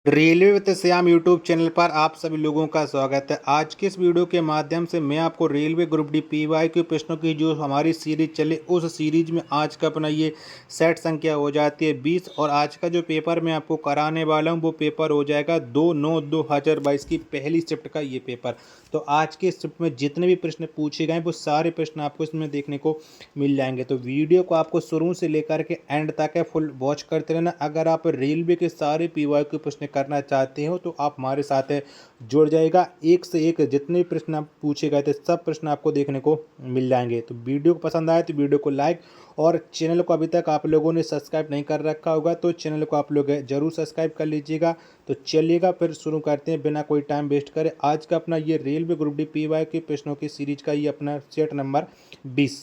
Railway with Shyam YouTube channel पर आप सभी लोगों का स्वागत है। आज के इस वीडियो के माध्यम से मैं आपको रेलवे ग्रुप डी पीवाईक्यू प्रश्नों की जो हमारी सीरीज चले उस सीरीज में आज का अपना ये सेट संख्या हो जाती है 20 और आज का जो पेपर मैं आपको कराने वाला हूँ वो पेपर हो जाएगा 2/9/2022 की पहली शिफ्ट का ये पेपर। तो आज के शिफ्ट में जितने भी प्रश्न पूछे गए वो सारे प्रश्न आपको इसमें देखने को मिल जाएंगे। तो वीडियो को आपको शुरू से लेकर के एंड तक है फुल वॉच करते रहना। अगर आप रेलवे के सारे पीवाईक्यू प्रश्न करना चाहते हो तो आप हमारे साथ जुड़ जाएगा। एक से एक जितने भी प्रश्न आप पूछे गए थे सब प्रश्न आपको देखने को मिल जाएंगे। तो वीडियो को पसंद आए तो वीडियो को लाइक और चैनल को अभी तक आप लोगों ने सब्सक्राइब नहीं कर रखा होगा तो चैनल को आप लोग जरूर सब्सक्राइब कर लीजिएगा। तो चलिएगा फिर शुरू करते हैं बिना कोई टाइम वेस्ट करे। आज का अपना ये रेलवे ग्रुप डी पीवाईक्यू प्रश्नों की सीरीज का ये अपना सेट नंबर 20।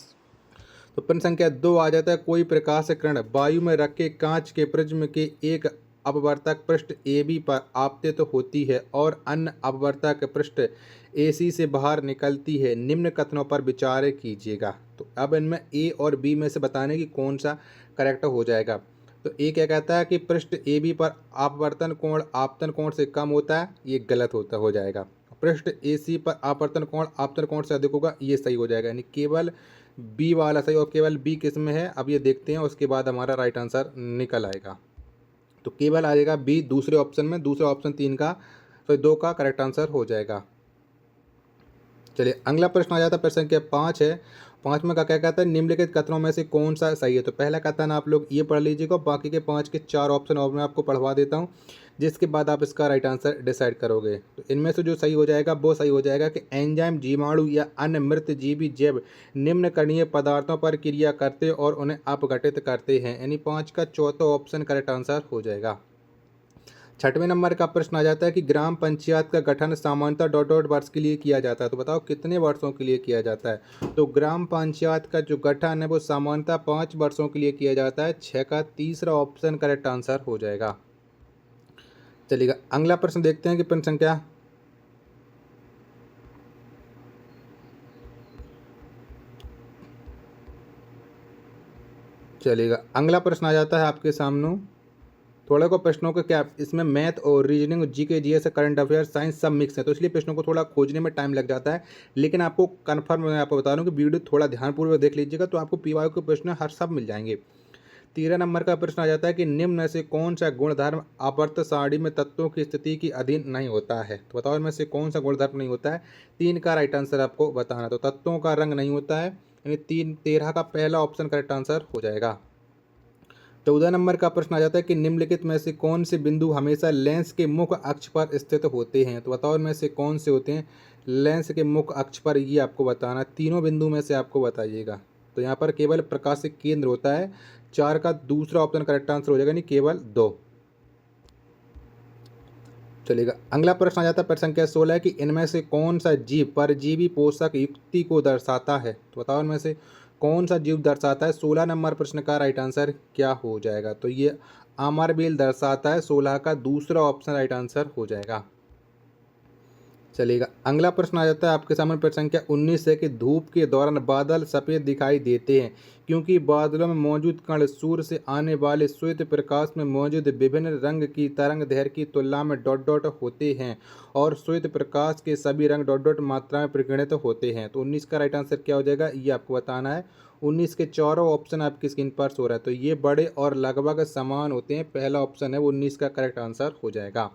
तो प्रश्न संख्या 2 आ जाता है। कोई प्रकाश किरण वायु में रखे कांच के प्रिज्म के एक अपवर्तक पृष्ठ ए बी पर आपतित होती है और अन्य अपवर्तक पृष्ठ ए सी से बाहर निकलती है। निम्न कथनों पर विचार कीजिएगा। तो अब इनमें ए और बी में से बताने की कौन सा करेक्ट हो जाएगा। तो ए क्या कहता है कि पृष्ठ ए बी पर अपवर्तन कोण आपतन कोण से कम होता है, ये गलत होता हो जाएगा। पृष्ठ ए सी पर अपवर्तन कोण आपतन कोण से अधिक होगा, ये सही हो जाएगा। यानी केवल बी वाला सही और केवल बी किस में है अब ये देखते हैं, उसके बाद हमारा राइट आंसर निकल आएगा। तो केवल आ जाएगा बी दूसरे ऑप्शन में, दूसरा ऑप्शन 3 का तो 2 का करेक्ट आंसर हो जाएगा। चलिए अगला प्रश्न आ जाता है। प्रश्न संख्या 5 है। 5 में क्या कहता है निम्नलिखित कथनों में से कौन सा सही है। तो पहला कथन आप लोग ये पढ़ लीजिएगा, बाकी के 5 के 4 ऑप्शन और मैं आपको पढ़वा देता हूँ जिसके बाद आप इसका राइट आंसर डिसाइड करोगे। तो इनमें से जो सही हो जाएगा वो सही हो जाएगा कि एंजाइम जीवाणु या अन्य मृत जीवी जैव निम्न कणीय पदार्थों पर क्रिया करते और उन्हें अपघटित करते हैं। यानी 5 का चौथा ऑप्शन करेक्ट आंसर हो जाएगा। 6वें नंबर का प्रश्न आ जाता है कि ग्राम पंचायत का गठन सामान्यतः डॉट डॉट वर्ष के लिए किया जाता है। तो बताओ कितने वर्षों के लिए किया जाता है। तो ग्राम पंचायत का जो गठन है वो सामान्यतः 5 वर्षों के लिए किया जाता है। 6 का तीसरा ऑप्शन करेक्ट आंसर हो जाएगा। चलिएगा अगला प्रश्न देखते हैं कि प्रश्न संख्या चलिएगा अगला प्रश्न आ जाता है आपके सामने। थोड़ा को प्रश्नों को क्या इसमें मैथ और reasoning GK GS current affair science सब मिक्स है, तो इसलिए प्रश्नों को थोड़ा खोजने में टाइम लग जाता है। लेकिन आपको कन्फर्म मैं आपको बता रहा हूँ कि वीडियो थोड़ा ध्यानपूर्वक देख लीजिएगा तो आपको पीवाई के प्रश्न हर सब मिल जाएंगे। 13 नंबर का प्रश्न आ जाता है कि निम्न में से कौन सा गुणधर्म आवर्त सारणी में तत्वों की स्थिति की अधीन नहीं होता है। तो बताओ इनमें से कौन सा गुणधर्म नहीं होता है। 3 का राइट आंसर आपको बताना। तो तत्वों का रंग नहीं होता है, यानी 13 का पहला ऑप्शन करेक्ट आंसर हो जाएगा। 14 नंबर का प्रश्न आ जाता है कि निम्नलिखित में से कौन से बिंदु हमेशा लेंस के मुख्य अक्ष पर स्थित होते हैं। तो बताओ इनमें से कौन से होते हैं लेंस के मुख्य अक्ष पर, ये आपको बताना। तीनों बिंदु में से आपको बताइएगा। तो यहाँ पर केवल प्रकाशिक केंद्र होता है। 4 का दूसरा ऑप्शन करेक्ट आंसर हो जाएगा, नहीं केवल 2। चलेगा अगला प्रश्न आ जाता है प्रश्न संख्या 16 कि इनमें से कौन सा जीव परजीवी पोषक युक्ति को दर्शाता है। तो बताओ इनमें से कौन सा जीव दर्शाता है। 16 नंबर प्रश्न का राइट आंसर क्या हो जाएगा। तो ये अमरबेल दर्शाता है। 16 का दूसरा ऑप्शन राइट आंसर हो जाएगा। चलेगा अगला प्रश्न आ जाता है आपके सामने प्रश्न संख्या 19 है कि धूप के दौरान बादल सफ़ेद दिखाई देते हैं क्योंकि बादलों में मौजूद कण सूर्य से आने वाले श्वेत प्रकाश में मौजूद विभिन्न रंग की तरंग दैर्घ्य की तुलना में डॉट डॉट होते हैं और श्वेत प्रकाश के सभी रंग डॉट डॉट मात्रा में परिगणित होते हैं। तो 19 का राइट आंसर क्या हो जाएगा, ये आपको बताना है। 19 के चारों ऑप्शन आपकी स्क्रीन पर शो रहा है, तो ये बड़े और लगभग समान होते हैं। पहला ऑप्शन है वो 19 का करेक्ट आंसर हो जाएगा।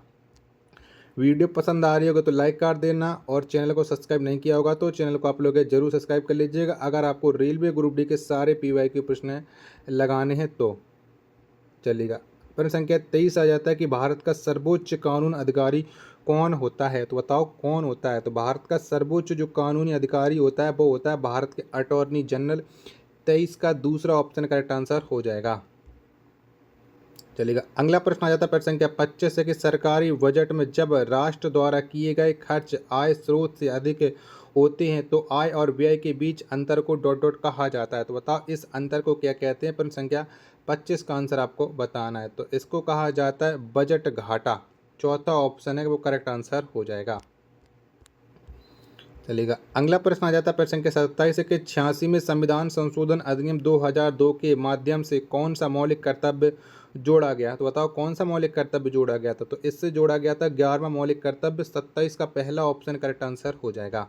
वीडियो पसंद आ रही होगा तो लाइक कर देना और चैनल को सब्सक्राइब नहीं किया होगा तो चैनल को आप लोग जरूर सब्सक्राइब कर लीजिएगा अगर आपको रेलवे ग्रुप डी के सारे पीवाईक्यू प्रश्न लगाने हैं तो। चलिएगा प्रश्न संख्या 23 आ जाता है कि भारत का सर्वोच्च कानून अधिकारी कौन होता है। तो बताओ कौन होता है। तो भारत का सर्वोच्च जो कानूनी अधिकारी होता है वो होता है भारत के अटॉर्नी जनरल। 23 का दूसरा ऑप्शन करेक्ट आंसर हो जाएगा। चलेगा अगला प्रश्न आ जाता है प्रश्न संख्या 25 है कि सरकारी बजट में जब राष्ट्र द्वारा किए गए खर्च आय स्रोत से अधिक होते हैं तो आय और व्यय के बीच अंतर को डॉट डॉट कहा जाता है। तो बताओ इस अंतर को क्या कहते हैं। प्रश्न संख्या 25 का आंसर आपको बताना है। तो इसको कहा जाता है बजट घाटा। चौथा ऑप्शन है वो करेक्ट आंसर हो जाएगा। चलेगा अगला प्रश्न आ जाता है प्रश्न संख्या 27 है कि 86 में संविधान संशोधन अधिनियम 2002 के माध्यम से कौन सा मौलिक कर्तव्य जोड़ा गया। तो बताओ कौन सा मौलिक कर्तव्य जोड़ा गया था? तो इससे जोड़ा गया था 11वां मौलिक कर्तव्य। 27 का पहला ऑप्शन करेक्ट आंसर हो जाएगा।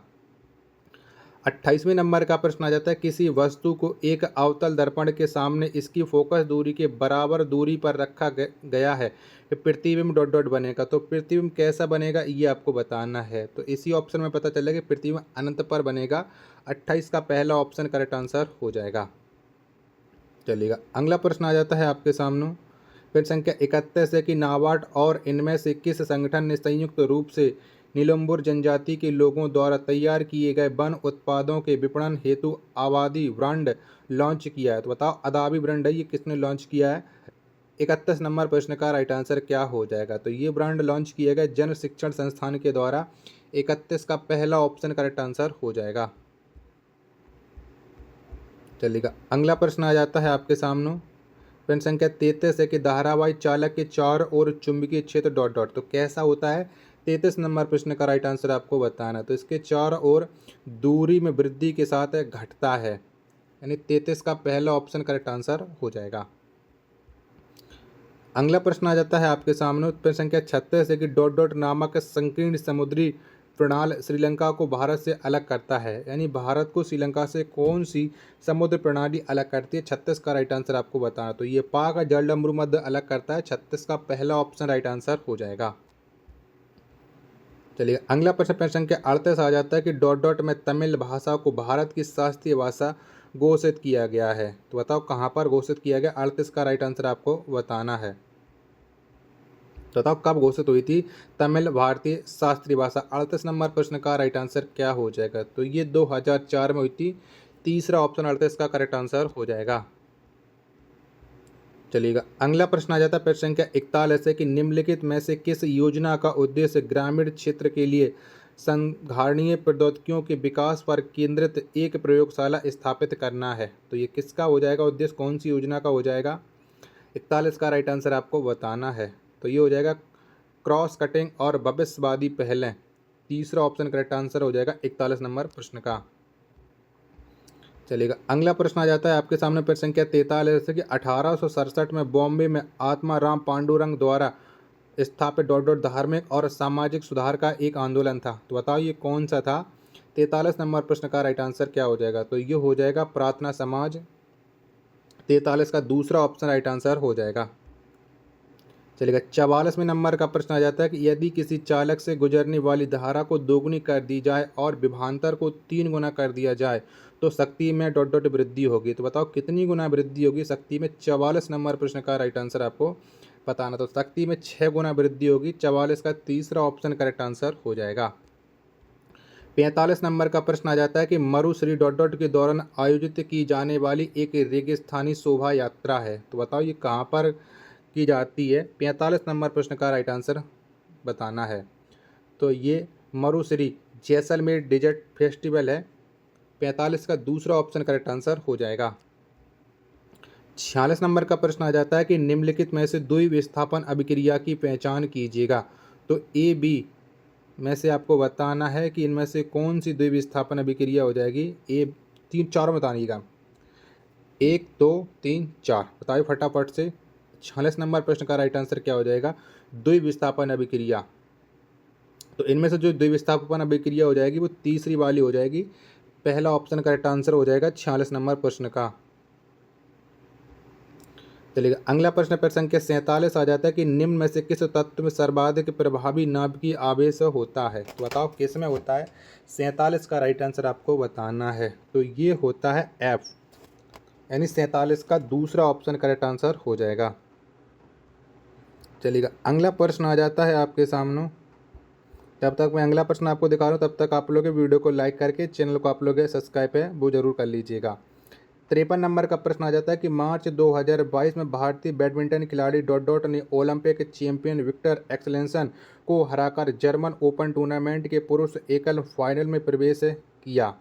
28वें नंबर का प्रश्न आ जाता है, किसी वस्तु को एक अवतल दर्पण के सामने इसकी फोकस दूरी के बराबर दूरी पर रखा गया है, प्रतिबिंब डॉट डॉट बनेगा। तो प्रतिबिंब कैसा बनेगा ये आपको बताना है। तो इसी ऑप्शन में पता चलेगा कि प्रतिबिंब अनंत पर बनेगा। 28 का पहला ऑप्शन करेक्ट आंसर हो जाएगा। चलिएगा, अगला प्रश्न आ जाता है आपके सामने। फिर संख्या 31 है कि नाबार्ड और इनमें से किस संगठन ने संयुक्त रूप से नीलम्बुर जनजाति के लोगों द्वारा तैयार किए गए वन उत्पादों के विपणन हेतु आबादी ब्रांड लॉन्च किया है? तो बताओ अदाबी ब्रांड है, ये किसने लॉन्च किया है? 31 नंबर प्रश्न का राइट आंसर क्या हो जाएगा? तो ये ब्रांड लॉन्च किया गया जन शिक्षण संस्थान के द्वारा। 31 का पहला ऑप्शन करेक्ट आंसर हो जाएगा। चलिएगा, अगला प्रश्न आ जाता है आपके सामने। प्रश्न संख्या 33 है कि धारावाही चालक के चारों ओर चुंबकीय क्षेत्र डॉट डॉट। तो कैसा होता है? 33 नंबर प्रश्न का राइट आंसर आपको बताना। तो इसके चारों ओर दूरी में वृद्धि के साथ घटता है, यानी 33 का पहला ऑप्शन करेक्ट आंसर हो जाएगा। अगला प्रश्न आ जाता है आपके सामने। प्रश्न संख्या 36 है कि डॉट डॉट नामक संकीर्ण समुद्री प्रणाल श्रीलंका को भारत से अलग करता है, यानी भारत को श्रीलंका से कौन सी समुद्र प्रणाली अलग करती है? 36 का राइट आंसर आपको बताना। तो ये पाक जलडमरू मध्य अलग करता है। 36 का पहला ऑप्शन राइट आंसर हो जाएगा। चलिए, अगला प्रश्न प्रश्न संख्या 38 आ जाता है कि डॉट डॉट में तमिल भाषा को भारत की शास्त्रीय भाषा घोषित किया गया है। तो बताओ कहाँ पर घोषित किया गया? 38 का राइट आंसर आपको बताना है। तो बताओ कब घोषित हुई थी तमिल भारतीय शास्त्रीय भाषा? 38 नंबर प्रश्न का राइट आंसर क्या हो जाएगा? तो ये 2004 में हुई थी। तीसरा ऑप्शन 38 का करेक्ट आंसर हो जाएगा। चलिएगा, अगला प्रश्न आ जाता है प्रश्न संख्या 41 है कि निम्नलिखित में से किस योजना का उद्देश्य ग्रामीण क्षेत्र के लिए संधारणीय प्रौद्योगिकियों के विकास पर केंद्रित एक प्रयोगशाला स्थापित करना है? तो ये किसका हो जाएगा उद्देश्य? कौन सी योजना का हो जाएगा? 41 का राइट आंसर आपको बताना है। तो ये हो जाएगा क्रॉस कटिंग और भविष्यवादी पहलें। तीसरा ऑप्शन करेक्ट आंसर हो जाएगा 41 नंबर प्रश्न का। चलिएगा, अगला प्रश्न आ जाता है आपके सामने प्रश्न संख्या 43 है कि 1867 में बॉम्बे में आत्मा राम पांडुरंग द्वारा स्थापित डॉट डॉट धार्मिक और सामाजिक सुधार का एक आंदोलन था। तो बताओ ये कौन सा था? 43 नंबर प्रश्न का राइट आंसर क्या हो जाएगा? तो ये हो जाएगा प्रार्थना समाज। 43 का दूसरा ऑप्शन राइट आंसर हो जाएगा। चलिएगा, 44वें नंबर का प्रश्न आ जाता है कि यदि किसी चालक से गुजरने वाली धारा को दोगुनी कर दी जाए और विभवांतर को 3 गुना कर दिया जाए तो शक्ति में डॉट डॉट वृद्धि होगी। तो बताओ कितनी गुना वृद्धि होगी शक्ति में? 44 नंबर प्रश्न का राइट आंसर आपको बताना। तो शक्ति में 6 गुना वृद्धि होगी। 44 का तीसरा ऑप्शन करेक्ट आंसर हो जाएगा। 45 नंबर का प्रश्न आ जाता है कि मरुश्री डॉट डॉट के दौरान आयोजित की जाने वाली एक रेगिस्तानी शोभा यात्रा है। तो बताओ ये कहाँ पर की जाती है? 45 नंबर प्रश्न का राइट आंसर बताना है। तो ये मरुश्री जैसलमेर डेजर्ट फेस्टिवल है। 45 का दूसरा ऑप्शन करेक्ट आंसर हो जाएगा। 46 नंबर का प्रश्न आ जाता है कि निम्नलिखित में से द्विविस्थापन अभिक्रिया की पहचान कीजिएगा। तो ए बी में से आपको बताना है कि इनमें से कौन सी द्विविस्थापन अभिक्रिया हो जाएगी। ए तीन चारों बताइएगा, 1 2 3 4 बताइए फटाफट से। 46 नंबर प्रश्न का राइट आंसर क्या हो जाएगा? द्विविस्थापन अभिक्रिया। तो इनमें से जो द्विविस्थापन अभिक्रिया हो जाएगी वो तीसरी वाली हो जाएगी। पहला ऑप्शन करेक्ट आंसर हो जाएगा 46 नंबर प्रश्न का। चलिए, अगला प्रश्न प्रश्न संख्या 47 आ जाता है कि निम्न में से किस तत्व में सर्वाधिक प्रभावी नाभिकीय आवेश होता है? तो बताओ किस में होता है? 47 का राइट आंसर आपको बताना है। तो ये होता है एफ, यानी 47 का दूसरा ऑप्शन करेक्ट आंसर हो जाएगा। चलिएगा, अगला प्रश्न आ जाता है आपके सामने। जब तक मैं अगला प्रश्न आपको दिखा रहा हूँ तब तक आप लोग वीडियो को लाइक करके चैनल को आप लोग सब्सक्राइब है वो जरूर कर लीजिएगा। 53 नंबर का प्रश्न आ जाता है कि मार्च 2022 में भारतीय बैडमिंटन खिलाड़ी डॉट डॉट ने ओलंपिक चैंपियन विक्टर एक्सेलेसन को हराकर जर्मन ओपन टूर्नामेंट के पुरुष एकल फाइनल में प्रवेश किया।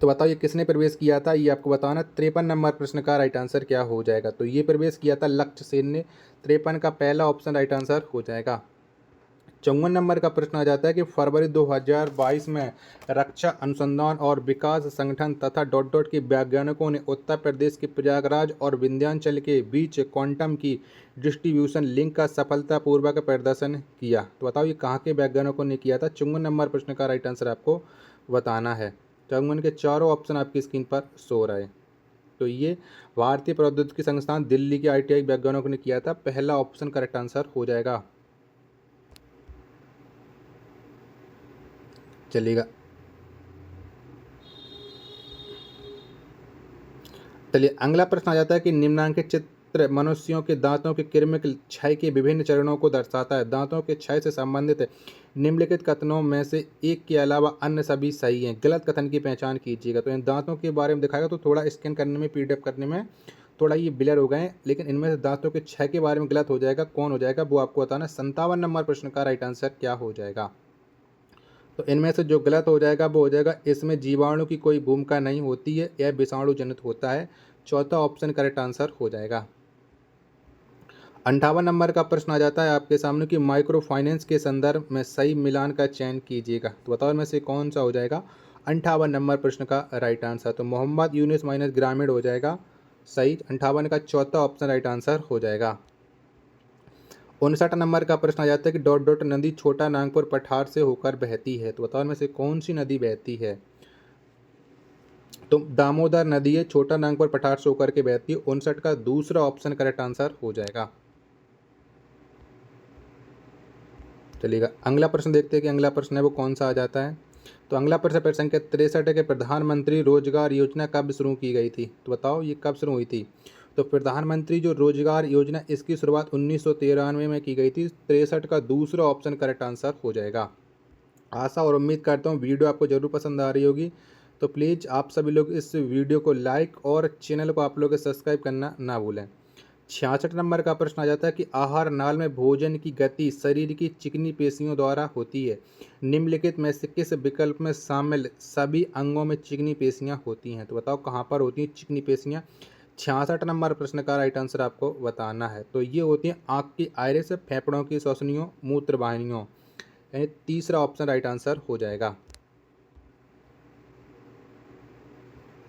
तो बताओ ये किसने प्रवेश किया था? ये आपको बताना। 53 नंबर प्रश्न का राइट आंसर क्या हो जाएगा? तो ये प्रवेश किया था लक्ष्य सेन ने। 53 का पहला ऑप्शन राइट आंसर हो जाएगा। 54 नंबर का प्रश्न आ जाता है कि फरवरी 2022 में रक्षा अनुसंधान और विकास संगठन तथा डॉट डॉट के वैज्ञानिकों ने उत्तर प्रदेश के प्रयागराज और विंध्याचल के बीच क्वांटम की डिस्ट्रीब्यूशन लिंक का सफलतापूर्वक प्रदर्शन किया। तो बताओ ये कहाँ के वैज्ञानिकों ने किया था। 54 नंबर प्रश्न का राइट आंसर आपको बताना है। 54 के चारों ऑप्शन आपकी स्क्रीन पर शो रहे। तो ये भारतीय प्रौद्योगिकी संस्थान दिल्ली के ITI वैज्ञानिकों ने किया था। पहला ऑप्शन करेक्ट आंसर हो जाएगा। चलिएगा चलिए अगला प्रश्न आ जाता है कि निम्नांकित चित्र मनुष्यों के दांतों के कृत्रिम क्षय के विभिन्न चरणों को दर्शाता है। दांतों के क्षय से संबंधित निम्नलिखित कथनों में से एक के अलावा अन्य सभी सही हैं। गलत कथन की पहचान कीजिएगा। तो इन दांतों के बारे में दिखाएगा तो थोड़ा स्कैन करने में PDF करने में थोड़ा ये ब्लर हो गए हैं, लेकिन इनमें से दांतों के क्षय के बारे में गलत हो जाएगा। कौन हो जाएगा वो आपको बताना। 57 नंबर प्रश्न का राइट आंसर क्या हो जाएगा। तो इनमें से जो गलत हो जाएगा वो हो जाएगा इसमें जीवाणु की कोई भूमिका नहीं होती है, यह विषाणु जनित होता है। चौथा ऑप्शन करेक्ट आंसर हो जाएगा। 58 नंबर का प्रश्न आ जाता है आपके सामने कि माइक्रो फाइनेंस के संदर्भ में सही मिलान का चयन कीजिएगा। तो बताओ इनमें से कौन सा हो जाएगा 58 नंबर प्रश्न का राइट आंसर। तो मोहम्मद यूनुस माइनस ग्रामीण हो जाएगा सही। 58 का चौथा ऑप्शन राइट आंसर हो जाएगा। 59 नंबर का प्रश्न आ जाता है कि डॉट डॉट नदी छोटा नागपुर पठार से होकर बहती है। तो बताओ इनमें से कौन सी नदी बहती है। तो दामोदर नदी है, छोटा नागपुर पठार से होकर के बहती है। 59 का दूसरा ऑप्शन करेक्ट आंसर हो जाएगा। चलिएगा अगला प्रश्न देखते हैं कि अगला प्रश्न है वो कौन सा आ जाता है। तो अगला प्रश्न संख्या 63 के प्रधानमंत्री रोजगार योजना कब शुरू की गई थी। तो बताओ ये कब शुरू हुई थी। तो प्रधानमंत्री जो रोजगार योजना इसकी शुरुआत 1993 में की गई थी। 63 का दूसरा ऑप्शन करेक्ट आंसर हो जाएगा। आशा और उम्मीद करता हूँ वीडियो आपको जरूर पसंद आ रही होगी। तो प्लीज़ आप सभी लोग इस वीडियो को लाइक और चैनल को आप लोग सब्सक्राइब करना ना भूलें। 66 नंबर का प्रश्न आ जाता है कि आहार नाल में भोजन की गति शरीर की चिकनी पेशियों द्वारा होती है। निम्नलिखित में से किस विकल्प में शामिल सभी अंगों में चिकनी पेशियां होती हैं। तो बताओ कहाँ पर होती हैं चिकनी पेशियां। 66 नंबर प्रश्न का राइट आंसर आपको बताना है। तो ये होती हैं आँख की आइरिस, फेफड़ों की श्वसनियों, मूत्र वाहिनियों। यानी तीसरा ऑप्शन राइट आंसर हो जाएगा।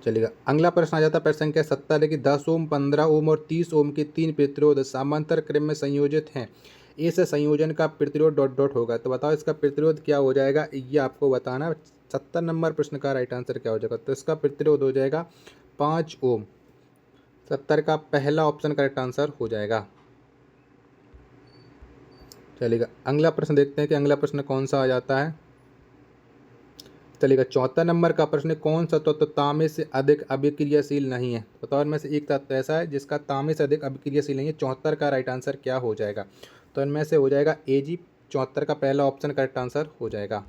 चलिएगा अगला प्रश्न आ जाता है प्रश्न संख्या 70 है कि 10 ओम, 15 ओम और 30 ओम के 3 प्रतिरोध समांतर क्रम में संयोजित हैं। इस संयोजन का प्रतिरोध डॉट डॉट होगा। तो बताओ इसका प्रतिरोध क्या हो जाएगा, ये आपको बताना। 70 नंबर प्रश्न का राइट आंसर क्या हो जाएगा। तो इसका प्रतिरोध हो जाएगा 5 ओम। 70 का पहला ऑप्शन करेक्ट आंसर हो जाएगा। चलिएगा अगला प्रश्न देखते हैं कि अगला प्रश्न कौन सा आ जाता है। चलिएगा 74 नंबर का प्रश्न, कौन सा तत्व तांबे से अधिक अभिक्रियाशील नहीं है। बताओ इनमें से एक तत्व ऐसा है जिसका तांबे से अधिक अभिक्रियाशील नहीं है। 74 का राइट आंसर क्या हो जाएगा। तो इनमें से हो जाएगा Ag। 74 का पहला ऑप्शन करेक्ट आंसर हो जाएगा।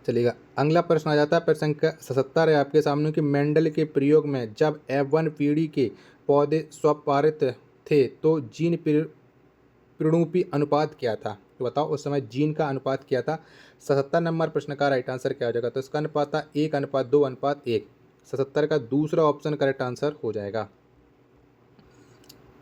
चलिएगा अगला प्रश्न आ जाता है प्रश्न संख्या 77 है आपके सामने कि मेंडल के प्रयोग में जब F1 पीढ़ी के पौधे स्वपारित थे तो जीन प्रणूपी अनुपात क्या था। तो बताओ उस समय जीन का अनुपात क्या था। 77 नंबर प्रश्न का राइट आंसर क्या हो जाएगा। तो इसका अनुपात था 1:2:1। 77 का दूसरा ऑप्शन करेक्ट आंसर हो जाएगा।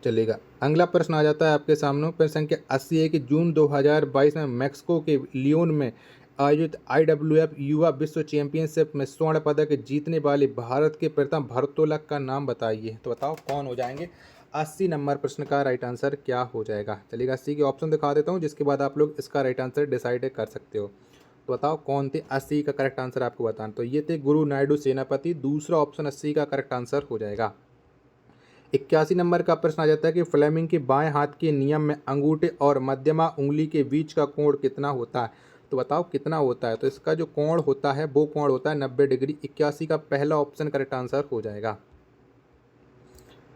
चलिएगा अगला प्रश्न आ जाता है आपके सामने प्रश्न संख्या 80 है कि जून 2022 में मैक्सिको के लियोन में आयोजित IWF युवा विश्व चैंपियनशिप में स्वर्ण पदक जीतने वाले भारत के प्रथम भारोत्तोलक का नाम बताइए। तो बताओ कौन हो जाएंगे। 80 नंबर प्रश्न का राइट आंसर क्या हो जाएगा। चलिएगा 80 के ऑप्शन दिखा देता हूँ जिसके बाद आप लोग इसका राइट आंसर डिसाइड कर सकते हो। तो बताओ कौन थे। 80 का करेक्ट आंसर आपको बताना। तो ये थे गुरु नायडू सेनापति। दूसरा ऑप्शन 80 का करेक्ट आंसर हो जाएगा। 81 नंबर का प्रश्न आ जाता है कि फ्लेमिंग के बाएं हाथ के नियम में अंगूठे और मध्यमा उंगली के बीच का कोण कितना होता है। तो बताओ कितना होता है। तो इसका जो कोण होता है वो कोण होता है 90 डिग्री। 81 का पहला ऑप्शन करेक्ट आंसर हो जाएगा।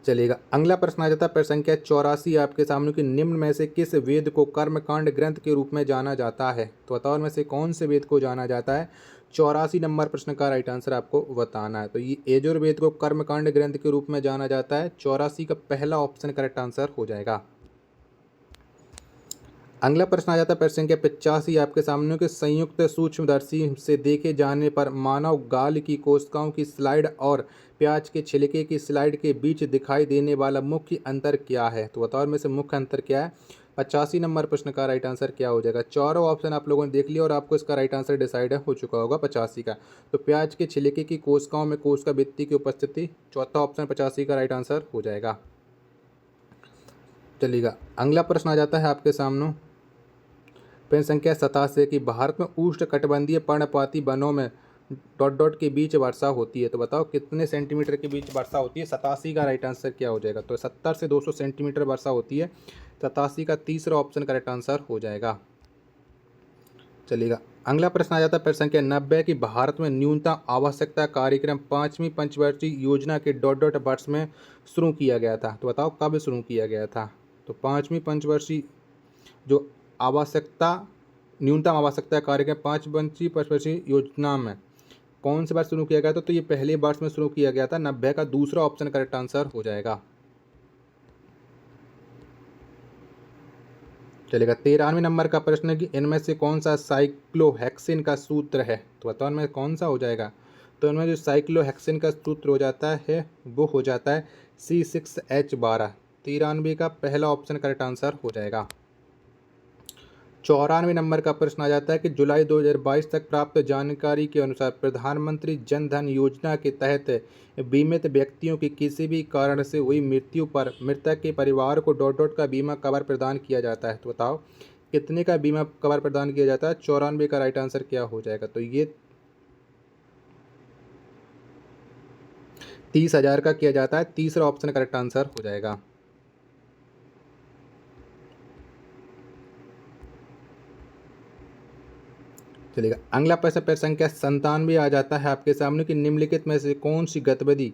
चलिएगा अगला प्रश्न आ जाता है प्रश्न संख्या 84 आपके सामने कि निम्न में से किस वेद को कर्मकांड ग्रंथ के रूप में जाना जाता है। तो बताओ इनमें से कौन से वेद को जाना जाता है। 84 नंबर प्रश्न का राइट आंसर आपको बताना है। तो ये यजुर्वेद को कर्मकांड ग्रंथ के रूप में जाना जाता है। 84 का पहला ऑप्शन करेक्ट आंसर हो जाएगा। अगला प्रश्न आ जाता है प्रश्न संख्या 85 आपके सामने कि संयुक्त सूक्ष्मदर्शी से देखे जाने पर मानव गाल की कोशिकाओं की स्लाइड और प्याज के छिलके की स्लाइड के बीच दिखाई देने वाला मुख्य अंतर क्या है। तो बताओ इनमें से मुख्य अंतर क्या है। 85 नंबर प्रश्न का राइट आंसर क्या हो जाएगा। चारों ऑप्शन आप लोगों ने देख लिया और आपको इसका राइट आंसर डिसाइड हो चुका होगा 85 का। तो प्याज के छिलके की कोशिकाओं में कोशिका भित्ति की उपस्थिति, चौथा ऑप्शन 85 का राइट आंसर हो जाएगा। चलिएगा अगला प्रश्न आ जाता है आपके सामने। प्रश्न संख्या 87 कि भारत में उष्णकटिबंधीय पर्णपाती वनों में डॉट डॉट के बीच वर्षा होती है। तो बताओ कितने सेंटीमीटर के बीच वर्षा होती है। 87 का राइट आंसर क्या हो जाएगा। तो 70 से 200 सेंटीमीटर वर्षा होती है। 87 का तीसरा ऑप्शन का राइट आंसर हो जाएगा। चलिएगा अगला प्रश्न आ जाता है प्रश्न संख्या 90 कि भारत में न्यूनतम आवश्यकता कार्यक्रम 5वीं पंचवर्षीय योजना के डॉट डॉट वर्ष में शुरू किया गया था। तो बताओ कब शुरू किया गया था। तो 5वीं पंचवर्षीय जो न्यूनतम आवश्यकता कार्यक्रम 5वीं पंचवर्षीय योजना में कौन से वर्ष शुरू किया गया था। तो ये पहले वर्ष में शुरू किया गया था। 90 का दूसरा ऑप्शन करेक्ट आंसर हो जाएगा। चलेगा 93 नंबर का प्रश्न कि इनमें से कौन सा साइक्लोहेक्सिन का सूत्र है। तो बताओ इनमें कौन सा हो जाएगा। तो इनमें जो साइक्लोहेक्सिन का सूत्र हो जाता है वो हो जाता है C6H12। 93 का पहला ऑप्शन करेक्ट आंसर हो जाएगा। 94 नंबर का प्रश्न आ जाता है कि जुलाई 2022 तक प्राप्त जानकारी के अनुसार प्रधानमंत्री जन धन योजना के तहत बीमित व्यक्तियों की किसी भी कारण से हुई मृत्यु पर मृतक के परिवार को डॉट डॉट का बीमा कवर प्रदान किया जाता है। तो बताओ कितने का बीमा कवर प्रदान किया जाता है। 94 का राइट आंसर क्या हो जाएगा। तो ये 30,000 का किया जाता है। तीसरा ऑप्शन करेक्ट आंसर हो जाएगा। चलिएगा अगला प्रश्न संख्या 97 आ जाता है आपके सामने कि निम्नलिखित में से कौन सी गतिविधि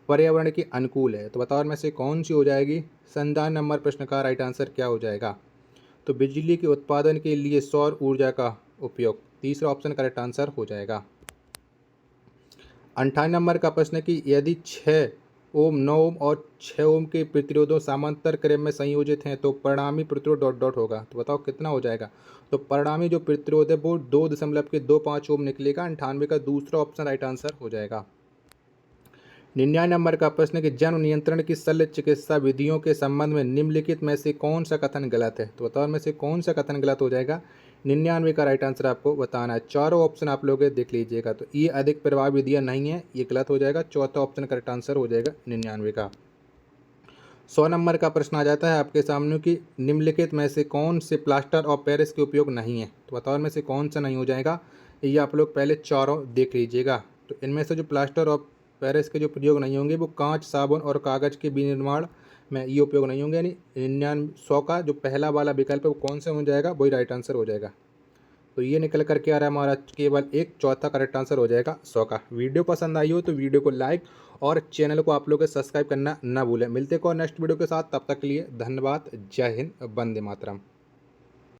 पर्यावरण के अनुकूल है। तो बताओ में से कौन सी हो जाएगी। 97 नंबर प्रश्न का राइट आंसर क्या हो जाएगा। तो बिजली के उत्पादन के लिए सौर ऊर्जा का उपयोग, तीसरा ऑप्शन करेक्ट आंसर हो जाएगा। 58 नंबर का प्रश्न कि यदि 6 ओम 9 ओम और 6 ओम के प्रतिरोधों समांतर क्रम में संयोजित हैं तो परिणामी प्रतिरोध डॉट डॉट होगा। तो बताओ कितना हो जाएगा। तो परिणामी जो प्रतिरोध है वो 2.25 ओम निकलेगा। 98 का दूसरा ऑप्शन राइट आंसर हो जाएगा। 99 नंबर का प्रश्न कि जन्म नियंत्रण की शल्य चिकित्सा विधियों के संबंध में निम्नलिखित में से कौन सा कथन गलत है। तो बताओ में से कौन सा कथन गलत हो जाएगा। 99 का राइट आंसर आपको बताना है। चारों ऑप्शन आप लोग देख लीजिएगा। तो ये अधिक प्रभाव विधियाँ नहीं है, ये गलत हो जाएगा। चौथा ऑप्शन करेक्ट आंसर हो जाएगा 99 का। 100 नंबर का प्रश्न आ जाता है आपके सामने कि निम्नलिखित में से कौन से प्लास्टर ऑफ पेरिस के उपयोग नहीं है। तो बताओ में से कौन सा नहीं हो जाएगा। ये आप लोग पहले चारों देख लीजिएगा। तो इनमें से जो प्लास्टर ऑफ पेरिस के जो प्रयोग नहीं होंगे वो कांच, साबुन और कागज़ के विनिर्माण में ये उपयोग नहीं होंगे। यानी 99 का जो पहला वाला विकल्प है वो कौन सा हो जाएगा, वही राइट आंसर हो जाएगा। तो ये निकल करके आ रहा है हमारा केवल एक चौथा करेक्ट आंसर हो जाएगा 100 का। वीडियो पसंद आई हो तो वीडियो को लाइक और चैनल को आप लोग सब्सक्राइब करना ना भूलें। मिलते को नेक्स्ट वीडियो के साथ, तब तक के लिए धन्यवाद। जय हिंद, वंदे मातरम।